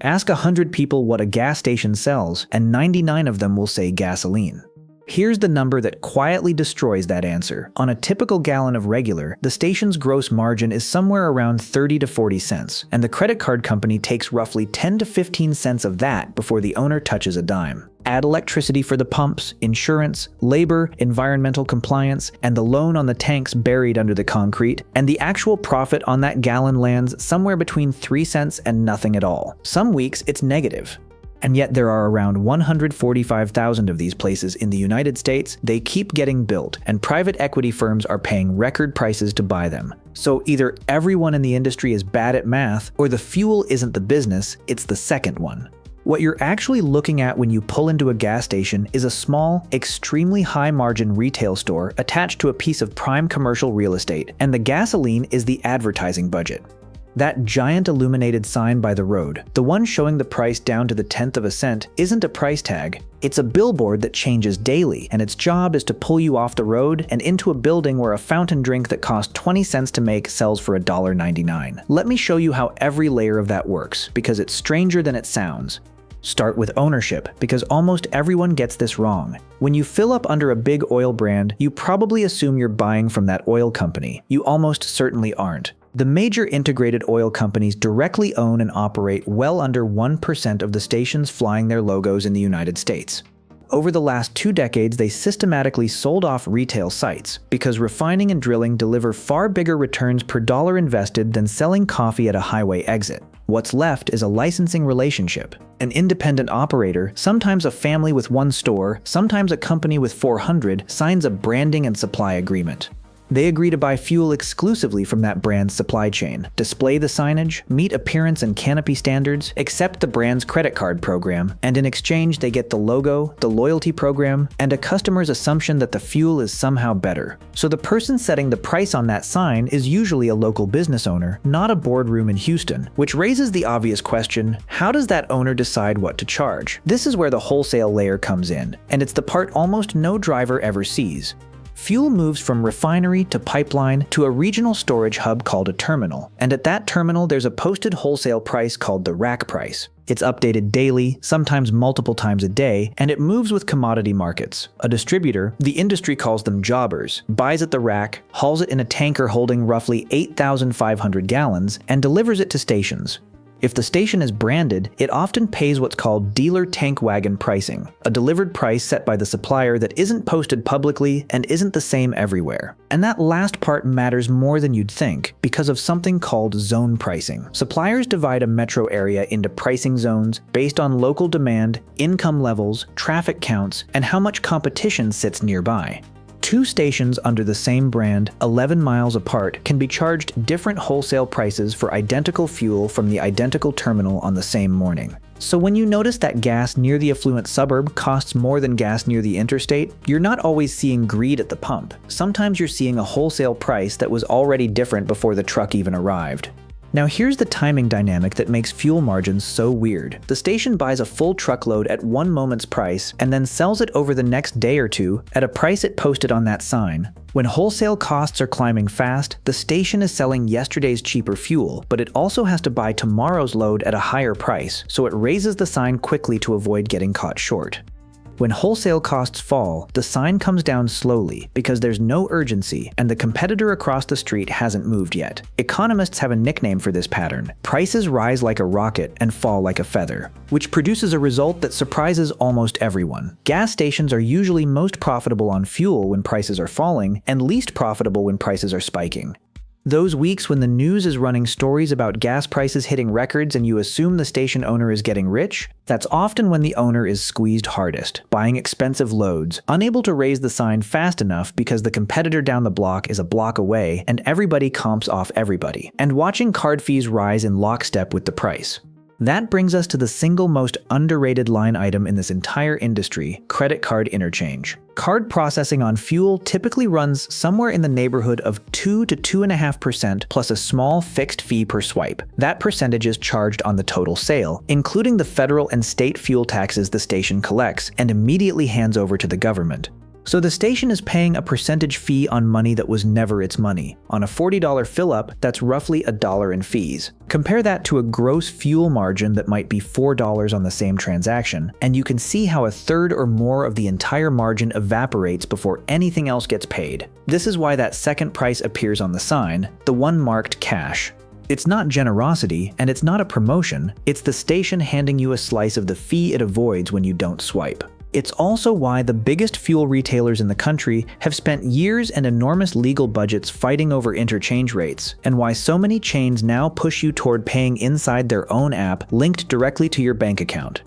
Ask 100 people what a gas station sells, and 99 of them will say gasoline. Here's the number that quietly destroys that answer. On a typical gallon of regular, the station's gross margin is somewhere around 30 to 40 cents, and the credit card company takes roughly 10 to 15 cents of that before the owner touches a dime. Add electricity for the pumps, insurance, labor, environmental compliance, and the loan on the tanks buried under the concrete, and the actual profit on that gallon lands somewhere between 3 cents and nothing at all. Some weeks it's negative. And yet there are around 145,000 of these places in the United States. They keep getting built, and private equity firms are paying record prices to buy them. So either everyone in the industry is bad at math, or the fuel isn't the business, it's the second one. What you're actually looking at when you pull into a gas station is a small, extremely high-margin retail store attached to a piece of prime commercial real estate, and the gasoline is the advertising budget. That giant illuminated sign by the road, the one showing the price down to the 10th of a cent, isn't a price tag. It's a billboard that changes daily, and its job is to pull you off the road and into a building where a fountain drink that costs 20 cents to make sells for $1.99. Let me show you how every layer of that works, because it's stranger than it sounds. Start with ownership, because almost everyone gets this wrong. When you fill up under a big oil brand, you probably assume you're buying from that oil company. You almost certainly aren't. The major integrated oil companies directly own and operate well under 1% of the stations flying their logos in the United States. Over the last 2 decades, they systematically sold off retail sites because refining and drilling deliver far bigger returns per dollar invested than selling coffee at a highway exit. What's left is a licensing relationship. An independent operator, sometimes a family with 1 store, sometimes a company with 400, signs a branding and supply agreement. They agree to buy fuel exclusively from that brand's supply chain, display the signage, meet appearance and canopy standards, accept the brand's credit card program, and in exchange they get the logo, the loyalty program, and a customer's assumption that the fuel is somehow better. So the person setting the price on that sign is usually a local business owner, not a boardroom in Houston, which raises the obvious question, how does that owner decide what to charge? This is where the wholesale layer comes in, and it's the part almost no driver ever sees. Fuel moves from refinery to pipeline to a regional storage hub called a terminal, and at that terminal there's a posted wholesale price called the rack price. It's updated daily, sometimes multiple times a day, and it moves with commodity markets. A distributor, the industry calls them jobbers, buys at the rack, hauls it in a tanker holding roughly 8,500 gallons, and delivers it to stations. If the station is branded, it often pays what's called dealer tank wagon pricing, a delivered price set by the supplier that isn't posted publicly and isn't the same everywhere. And that last part matters more than you'd think because of something called zone pricing. Suppliers divide a metro area into pricing zones based on local demand, income levels, traffic counts, and how much competition sits nearby. 2 stations under the same brand, 11 miles apart, can be charged different wholesale prices for identical fuel from the identical terminal on the same morning. So when you notice that gas near the affluent suburb costs more than gas near the interstate, you're not always seeing greed at the pump. Sometimes you're seeing a wholesale price that was already different before the truck even arrived. Now here's the timing dynamic that makes fuel margins so weird. The station buys a full truckload at one moment's price and then sells it over the next day or two at a price it posted on that sign. When wholesale costs are climbing fast, the station is selling yesterday's cheaper fuel, but it also has to buy tomorrow's load at a higher price, so it raises the sign quickly to avoid getting caught short. When wholesale costs fall, the sign comes down slowly because there's no urgency and the competitor across the street hasn't moved yet. Economists have a nickname for this pattern. Prices rise like a rocket and fall like a feather, which produces a result that surprises almost everyone. Gas stations are usually most profitable on fuel when prices are falling and least profitable when prices are spiking. Those weeks when the news is running stories about gas prices hitting records and you assume the station owner is getting rich, that's often when the owner is squeezed hardest, buying expensive loads, unable to raise the sign fast enough because the competitor down the block is a block away and everybody comps off everybody, and watching card fees rise in lockstep with the price. That brings us to the single most underrated line item in this entire industry, credit card interchange. Card processing on fuel typically runs somewhere in the neighborhood of 2 to 2.5% plus a small fixed fee per swipe. That percentage is charged on the total sale, including the federal and state fuel taxes the station collects and immediately hands over to the government. So the station is paying a percentage fee on money that was never its money. On a $40 fill-up, that's roughly $1 in fees. Compare that to a gross fuel margin that might be $4 on the same transaction, and you can see how a third or more of the entire margin evaporates before anything else gets paid. This is why that second price appears on the sign, the one marked cash. It's not generosity, and it's not a promotion, it's the station handing you a slice of the fee it avoids when you don't swipe. It's also why the biggest fuel retailers in the country have spent years and enormous legal budgets fighting over interchange rates, and why so many chains now push you toward paying inside their own app linked directly to your bank account.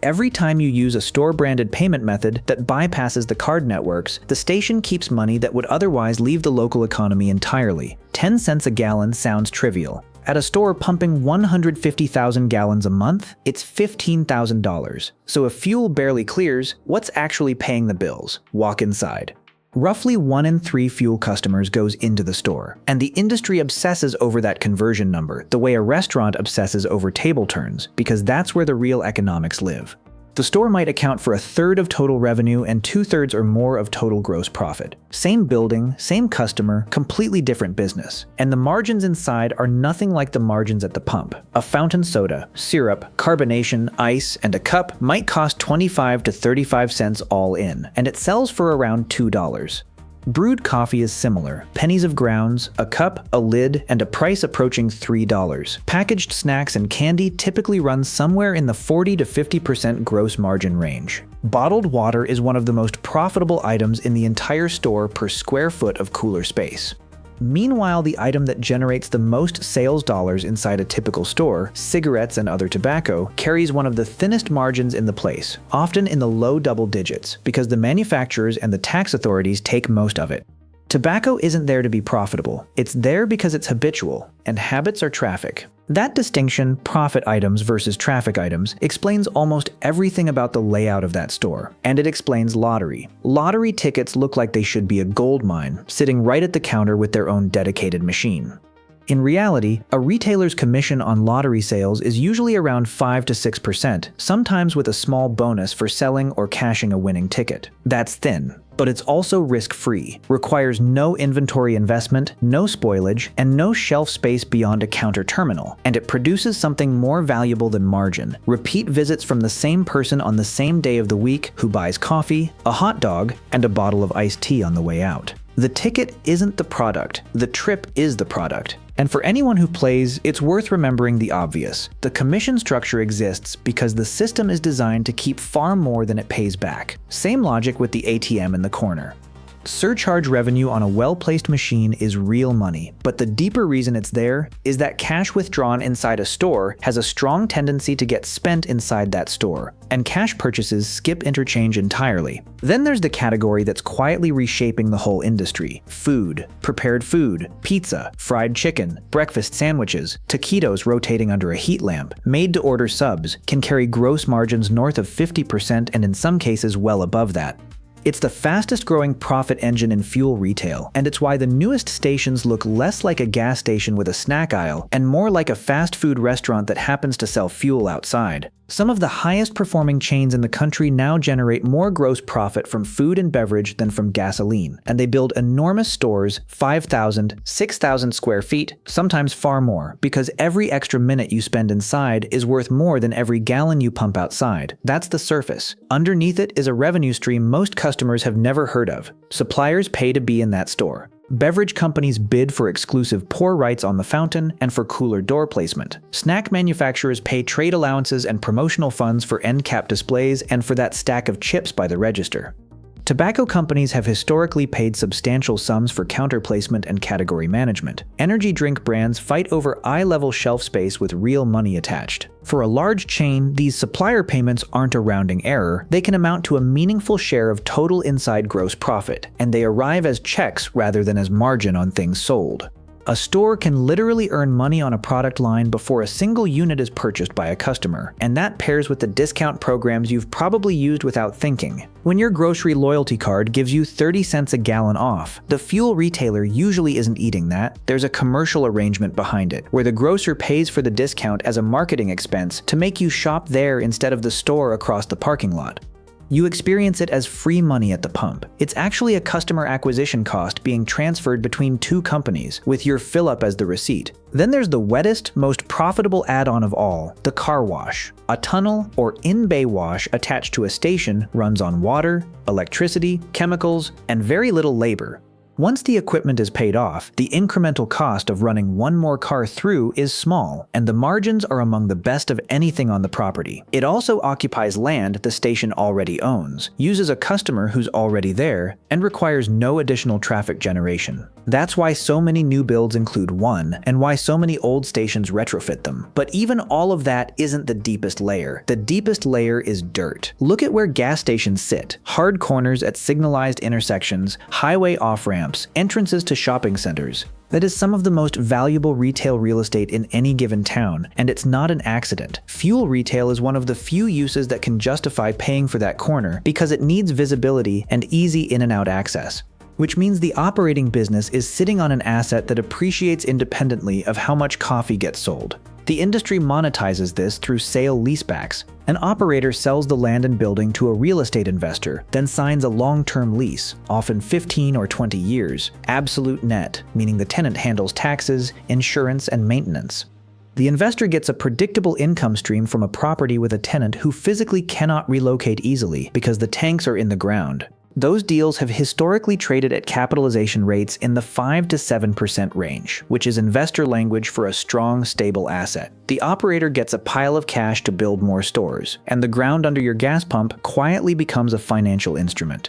Every time you use a store-branded payment method that bypasses the card networks, the station keeps money that would otherwise leave the local economy entirely. 10 cents a gallon sounds trivial. At a store pumping 150,000 gallons a month, it's $15,000. So if fuel barely clears, what's actually paying the bills? Walk inside. Roughly 1 in 3 fuel customers goes into the store, and the industry obsesses over that conversion number the way a restaurant obsesses over table turns, because that's where the real economics live. The store might account for a third of total revenue and 2/3 or more of total gross profit. Same building, same customer, completely different business. And the margins inside are nothing like the margins at the pump. A fountain soda, syrup, carbonation, ice, and a cup might cost 25 to 35 cents all in, and it sells for around $2. Brewed coffee is similar. Pennies of grounds, a cup, a lid, and a price approaching $3. Packaged snacks and candy typically run somewhere in the 40 to 50% gross margin range. Bottled water is one of the most profitable items in the entire store per square foot of cooler space. Meanwhile, the item that generates the most sales dollars inside a typical store, cigarettes and other tobacco, carries one of the thinnest margins in the place, often in the low double digits, because the manufacturers and the tax authorities take most of it. Tobacco isn't there to be profitable. It's there because it's habitual, and habits are traffic. That distinction, profit items versus traffic items, explains almost everything about the layout of that store. And it explains lottery. Lottery tickets look like they should be a gold mine, sitting right at the counter with their own dedicated machine. In reality, a retailer's commission on lottery sales is usually around 5 to 6%, sometimes with a small bonus for selling or cashing a winning ticket. That's thin. But it's also risk-free, requires no inventory investment, no spoilage, and no shelf space beyond a counter terminal, and it produces something more valuable than margin: repeat visits from the same person on the same day of the week who buys coffee, a hot dog, and a bottle of iced tea on the way out. The ticket isn't the product, the trip is the product. And for anyone who plays, it's worth remembering the obvious. The commission structure exists because the system is designed to keep far more than it pays back. Same logic with the ATM in the corner. Surcharge revenue on a well-placed machine is real money, but the deeper reason it's there is that cash withdrawn inside a store has a strong tendency to get spent inside that store, and cash purchases skip interchange entirely. Then there's the category that's quietly reshaping the whole industry: food, prepared food, pizza, fried chicken, breakfast sandwiches, taquitos rotating under a heat lamp, made-to-order subs can carry gross margins north of 50% and in some cases well above that. It's the fastest growing profit engine in fuel retail, and it's why the newest stations look less like a gas station with a snack aisle and more like a fast food restaurant that happens to sell fuel outside. Some of the highest performing chains in the country now generate more gross profit from food and beverage than from gasoline, and they build enormous stores, 5,000, 6,000 square feet, sometimes far more, because every extra minute you spend inside is worth more than every gallon you pump outside. That's the surface. Underneath it is a revenue stream most customers have never heard of. Suppliers pay to be in that store. Beverage companies bid for exclusive pour rights on the fountain and for cooler door placement. Snack manufacturers pay trade allowances and promotional funds for end cap displays and for that stack of chips by the register. Tobacco companies have historically paid substantial sums for counter placement and category management. Energy drink brands fight over eye-level shelf space with real money attached. For a large chain, these supplier payments aren't a rounding error. They can amount to a meaningful share of total inside gross profit, and they arrive as checks rather than as margin on things sold. A store can literally earn money on a product line before a single unit is purchased by a customer, and that pairs with the discount programs you've probably used without thinking. When your grocery loyalty card gives you 30 cents a gallon off, the fuel retailer usually isn't eating that. There's a commercial arrangement behind it, where the grocer pays for the discount as a marketing expense to make you shop there instead of the store across the parking lot. You experience it as free money at the pump. It's actually a customer acquisition cost being transferred between two companies, with your fill-up as the receipt. Then there's the wettest, most profitable add-on of all, the car wash. A tunnel or in-bay wash attached to a station runs on water, electricity, chemicals, and very little labor. Once the equipment is paid off, the incremental cost of running one more car through is small, and the margins are among the best of anything on the property. It also occupies land the station already owns, uses a customer who's already there, and requires no additional traffic generation. That's why so many new builds include one, and why so many old stations retrofit them. But even all of that isn't the deepest layer. The deepest layer is dirt. Look at where gas stations sit. Hard corners at signalized intersections, highway off-ramps, entrances to shopping centers. That is some of the most valuable retail real estate in any given town, and it's not an accident. Fuel retail is one of the few uses that can justify paying for that corner because it needs visibility and easy in and out access. Which means the operating business is sitting on an asset that appreciates independently of how much coffee gets sold. The industry monetizes this through sale leasebacks. An operator sells the land and building to a real estate investor, then signs a long-term lease, often 15 or 20 years, absolute net, meaning the tenant handles taxes, insurance, and maintenance. The investor gets a predictable income stream from a property with a tenant who physically cannot relocate easily because the tanks are in the ground. Those deals have historically traded at capitalization rates in the 5 to 7% range, which is investor language for a strong, stable asset. The operator gets a pile of cash to build more stores, and the ground under your gas pump quietly becomes a financial instrument.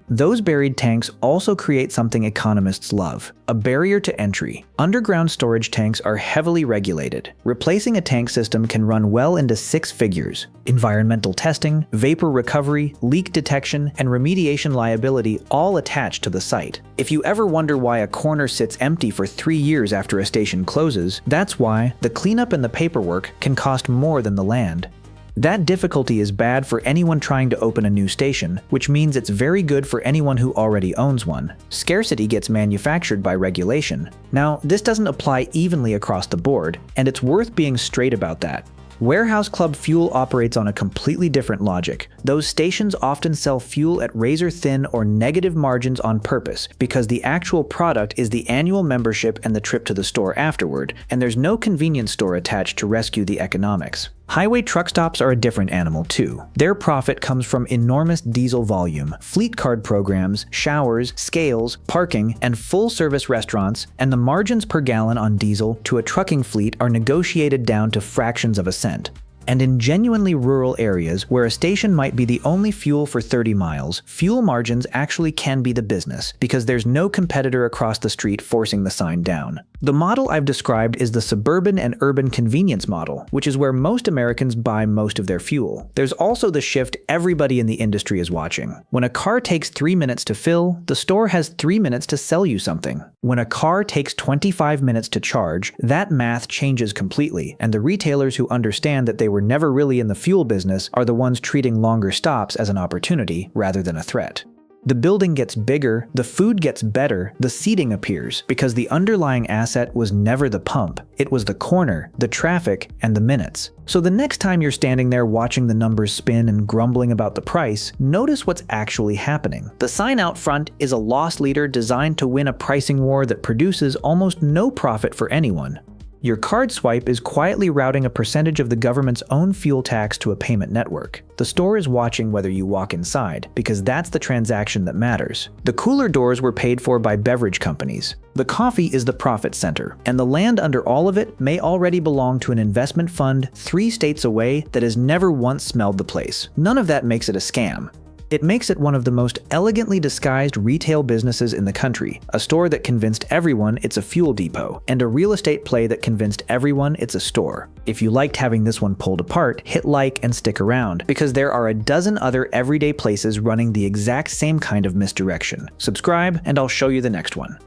Those buried tanks also create something economists love, a barrier to entry. Underground storage tanks are heavily regulated. Replacing a tank system can run well into 6 figures. Environmental testing, vapor recovery, leak detection, and remediation liability all attached to the site. If you ever wonder why a corner sits empty for 3 years after a station closes, that's why the cleanup and the paperwork can cost more than the land. That difficulty is bad for anyone trying to open a new station, which means it's very good for anyone who already owns one. Scarcity gets manufactured by regulation. Now, this doesn't apply evenly across the board, and it's worth being straight about that. Warehouse Club fuel operates on a completely different logic. Those stations often sell fuel at razor-thin or negative margins on purpose because the actual product is the annual membership and the trip to the store afterward, and there's no convenience store attached to rescue the economics. Highway truck stops are a different animal too. Their profit comes from enormous diesel volume, fleet card programs, showers, scales, parking, and full-service restaurants, and the margins per gallon on diesel to a trucking fleet are negotiated down to fractions of a cent. And in genuinely rural areas where a station might be the only fuel for 30 miles, fuel margins actually can be the business because there's no competitor across the street forcing the sign down. The model I've described is the suburban and urban convenience model, which is where most Americans buy most of their fuel. There's also the shift everybody in the industry is watching. When a car takes 3 minutes to fill, the store has 3 minutes to sell you something. When a car takes 25 minutes to charge, that math changes completely, and the retailers who understand that they were never really in the fuel business are the ones treating longer stops as an opportunity rather than a threat. The building gets bigger, the food gets better, the seating appears, because the underlying asset was never the pump. It was the corner, the traffic, and the minutes. So the next time you're standing there watching the numbers spin and grumbling about the price, notice what's actually happening. The sign out front is a loss leader designed to win a pricing war that produces almost no profit for anyone. Your card swipe is quietly routing a percentage of the government's own fuel tax to a payment network. The store is watching whether you walk inside, because that's the transaction that matters. The cooler doors were paid for by beverage companies. The coffee is the profit center, and the land under all of it may already belong to an investment fund 3 states away that has never once smelled the place. None of that makes it a scam. It makes it one of the most elegantly disguised retail businesses in the country, a store that convinced everyone it's a fuel depot, and a real estate play that convinced everyone it's a store. If you liked having this one pulled apart, hit like and stick around, because there are a dozen other everyday places running the exact same kind of misdirection. Subscribe, and I'll show you the next one.